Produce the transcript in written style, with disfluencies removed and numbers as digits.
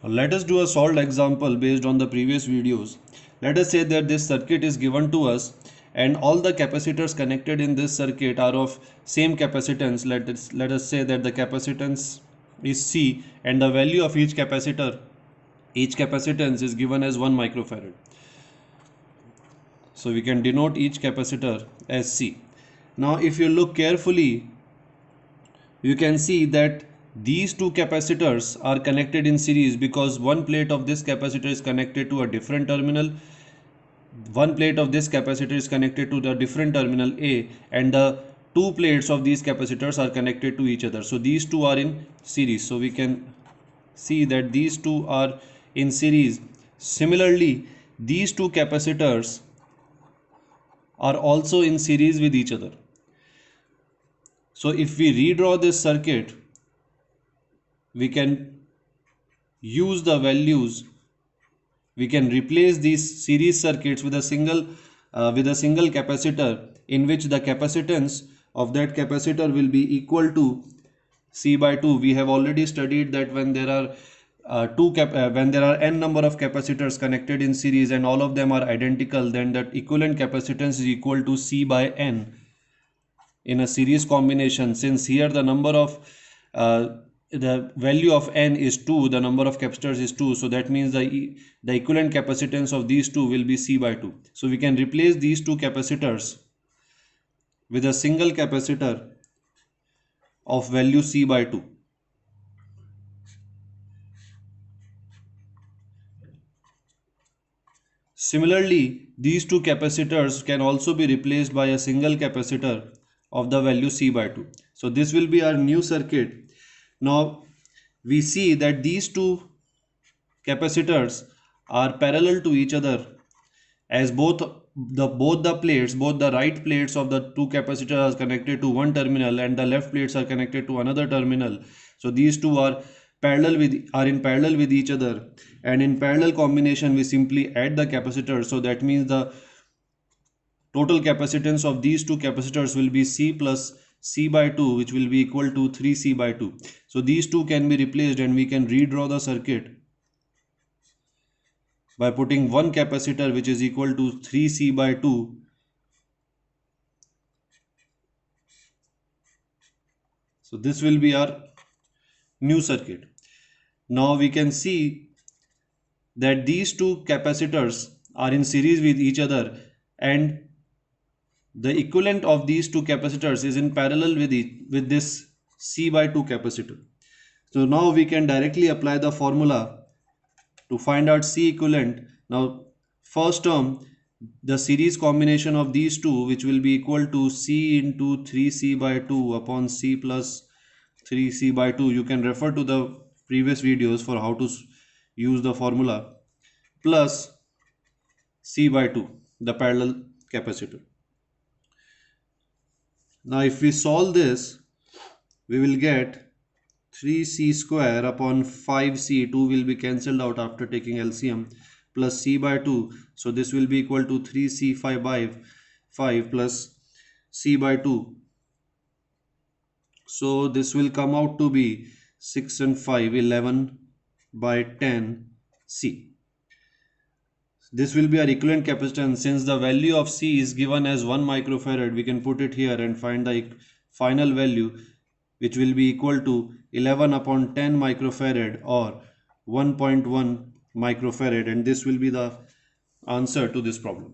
Let us do a solved example based on the previous videos. Let us say that this circuit is given to us and all the capacitors connected in this circuit are of same capacitance. Let us say that the capacitance is C and the value of each capacitance is given as 1 microfarad. So we can denote each capacitor as C. Now if you look carefully, you can see that these two capacitors are connected in series because one plate of this capacitor is connected to a different terminal, one plate of this capacitor is connected to the different terminal A, and the two plates of these capacitors are connected to each other. So these two are in series. So we can see that these two are in series. Similarly, these two capacitors are also in series with each other. So if we redraw this circuit, we can use the values, we can replace these series circuits with a single capacitor, in which the capacitance of that capacitor will be equal to C by 2. We have already studied that when there are when there are n number of capacitors connected in series and all of them are identical, then that equivalent capacitance is equal to C by n in a series combination. Since here the number of the value of n is 2, the number of capacitors is 2, so that means the equivalent capacitance of these two will be C by 2. So we can replace these two capacitors with a single capacitor of value C by 2. Similarly, these two capacitors can also be replaced by a single capacitor of the value C by 2. So this will be our new circuit. Now we see that these two capacitors are parallel to each other, as both the right plates of the two capacitors are connected to one terminal and the left plates are connected to another terminal. So these two are in parallel with each other, and in parallel combination we simply add the capacitors. So that means the total capacitance of these two capacitors will be C plus C by 2, which will be equal to 3C by 2. So these two can be replaced and we can redraw the circuit by putting one capacitor which is equal to 3C by 2 . So this will be our new circuit. Now we can see that these two capacitors are in series with each other and the equivalent of these two capacitors is in parallel with this C by 2 capacitor. So now we can directly apply the formula to find out C equivalent. Now first term, the series combination of these two, which will be equal to C into 3C by 2 upon C plus 3C by 2. You can refer to the previous videos for how to use the formula, plus C by 2, the parallel capacitor. Now if we solve this, we will get 3C square upon 5C, 2 will be cancelled out after taking LCM, plus C by 2. So this will be equal to 3C 5 by 5 plus C by 2. So this will come out to be 6 and 5, 11 by 10 C. This will be our equivalent capacitance. Since the value of C is given as 1 microfarad, we can put it here and find the final value, which will be equal to 11 upon 10 microfarad or 1.1 microfarad, and this will be the answer to this problem.